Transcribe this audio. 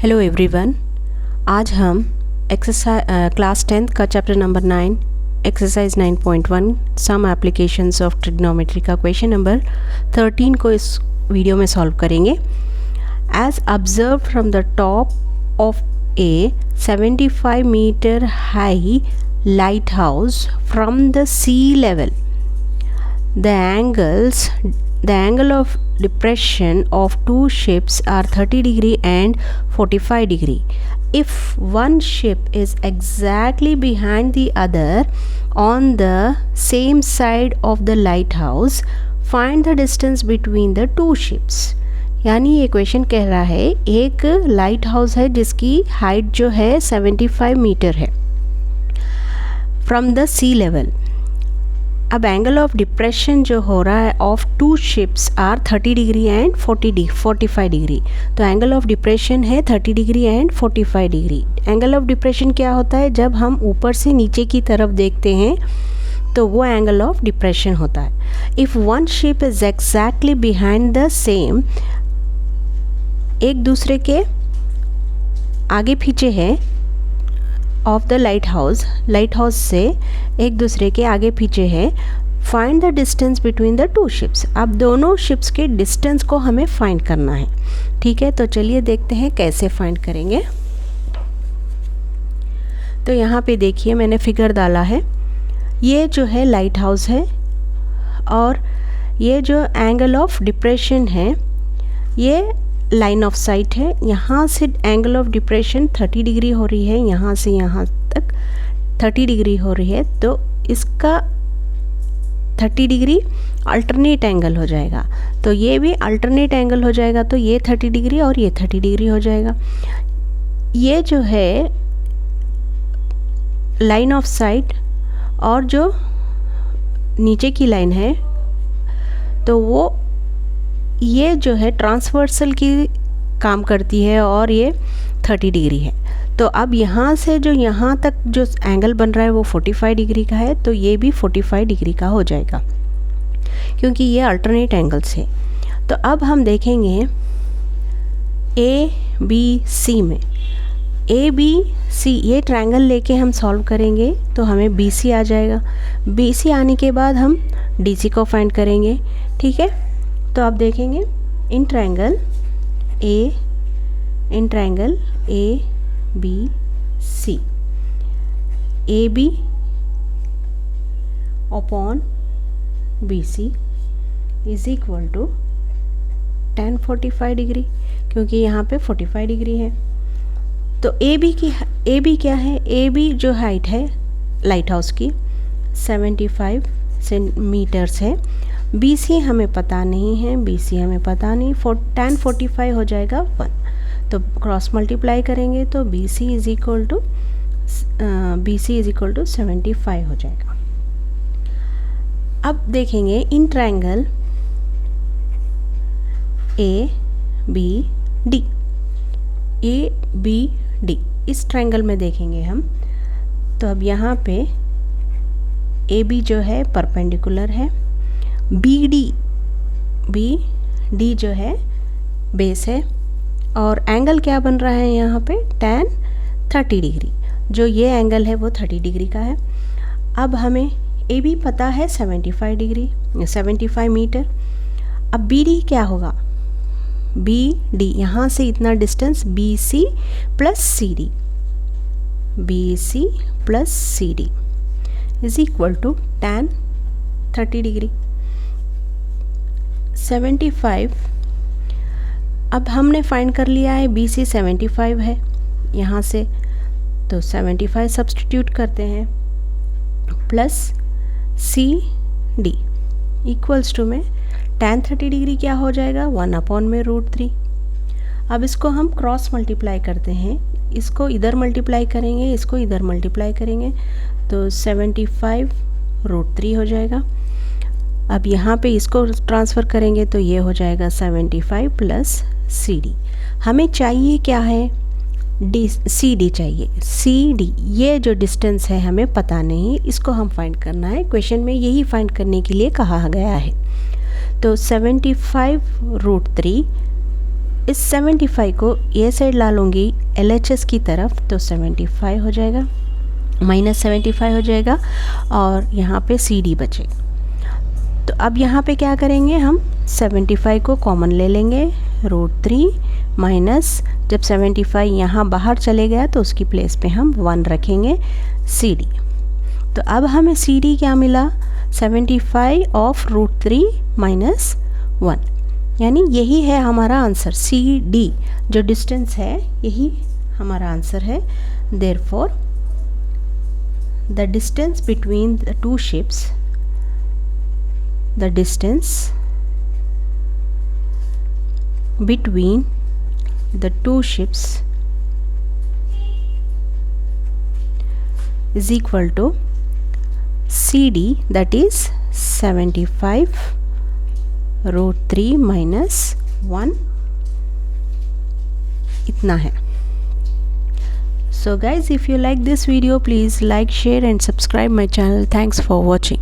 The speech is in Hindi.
हेलो एवरीवन, आज हम एक्सरसाइज क्लास 10th का chapter number 9 exercise 9.1 some applications of trigonometry का क्वेश्चन नंबर 13 को इस वीडियो में सॉल्व करेंगे। As observe from the top of a 75 metre high lighthouse from the sea level, the angle of depression of two ships are 30 degree and 45 degree. If one ship is exactly behind the other on the same side of the lighthouse, find the distance between the two ships. यानी ये क्वेश्चन कह रहा है एक लाइट हाउस है जिसकी हाइट जो है 75 मीटर है फ्रॉम द सी लेवल। अब एंगल ऑफ डिप्रेशन जो हो रहा है of two ships are 30 degree and 45 degree. तो एंगल ऑफ डिप्रेशन है 30 degree and 45 degree. Angle of depression क्या होता है? जब हम ऊपर से नीचे की तरफ देखते हैं तो वो एंगल ऑफ डिप्रेशन होता है। If one ship is exactly behind the same, एक दूसरे के आगे पीछे है ऑफ द लाइट हाउस से एक दूसरे के आगे पीछे है। Find the distance between the two ships. अब दोनों शिप्स के डिस्टेंस को हमें फाइंड करना है। ठीक है, तो चलिए देखते हैं कैसे फाइंड करेंगे। तो यहाँ पे देखिए मैंने फिगर डाला है। ये जो है लाइट हाउस है और ये जो एंगल ऑफ डिप्रेशन है ये लाइन ऑफ साइट है। यहाँ से एंगल ऑफ डिप्रेशन 30 डिग्री हो रही है, यहाँ से यहाँ तक 30 डिग्री हो रही है, तो इसका 30 डिग्री अल्टरनेट एंगल हो जाएगा। तो ये भी अल्टरनेट एंगल हो जाएगा, तो ये 30 डिग्री और ये 30 डिग्री हो जाएगा। ये जो है लाइन ऑफ साइट और जो नीचे की लाइन है तो वो ये जो है ट्रांसवर्सल की काम करती है और ये 30 डिग्री है। तो अब यहाँ से जो यहाँ तक जो एंगल बन रहा है वो 45 डिग्री का है, तो ये भी 45 डिग्री का हो जाएगा क्योंकि ये अल्टरनेट एंगल्स है। तो अब हम देखेंगे ए बी सी में। ए बी सी ये ट्रायंगल लेके हम सॉल्व करेंगे तो हमें बी सी आ जाएगा। बी सी आने के बाद हम डी सी को फाइंड करेंगे। ठीक है, तो आप देखेंगे in triangle A B C, A B upon B C is equal to tan 45 degree, क्योंकि यहाँ पे 45 डिग्री है। तो ए बी क्या है? ए बी जो हाइट है लाइट हाउस की 75 मीटर्स है। बी सी हमें पता नहीं है, बी सी हमें पता नहीं। tan 45 हो जाएगा 1, तो क्रॉस मल्टीप्लाई करेंगे तो B C is equal to 75 हो जाएगा। अब देखेंगे in triangle A B D, इस ट्रायंगल में देखेंगे हम। तो अब यहाँ पे ए बी जो है परपेंडिकुलर है, बी डी जो है बेस है, और एंगल क्या बन रहा है यहाँ पे? tan 30 degree. जो ये एंगल है वो 30 डिग्री का है। अब हमें ए बी पता है 75 मीटर। अब बी डी क्या होगा? बी डी यहाँ से इतना distance B C plus C D is equal to tan 30 degree 75। अब हमने फाइंड कर लिया है बी सी 75 है यहाँ से, तो 75 सब्सटीट्यूट करते हैं plus C D equals to में tan 30 डिग्री क्या हो जाएगा? 1/√3। अब इसको हम क्रॉस मल्टीप्लाई करते हैं, इसको इधर मल्टीप्लाई करेंगे, इसको इधर मल्टीप्लाई करेंगे, तो 75√3 हो जाएगा। अब यहाँ पे इसको ट्रांसफ़र करेंगे तो ये हो जाएगा 75 प्लस सी डी। हमें चाहिए क्या है? सी डी चाहिए। सी डी ये जो डिस्टेंस है हमें पता नहीं, इसको हम फाइंड करना है। क्वेश्चन में यही फाइंड करने के लिए कहा गया है। तो 75√3 इस 75 को ये साइड ला लूँगी LHS की तरफ तो 75 हो जाएगा, -75 हो जाएगा और यहाँ पे CD बचेगा। तो अब यहाँ पे क्या करेंगे, हम 75 को कॉमन ले लेंगे, √3 माइनस जब 75 यहाँ बाहर चले गया तो उसकी प्लेस पे हम 1 रखेंगे CD। तो अब हमें CD क्या मिला, 75 ऑफ √3 माइनस 1, यानी यही है हमारा आंसर। CD जो डिस्टेंस है यही हमारा आंसर है। Therefore the distance between the two ships, the distance between the two ships is equal to CD, that is 75 √3 minus 1, इतना है। So guys, if you like this video, please like, share and subscribe my channel. Thanks for watching.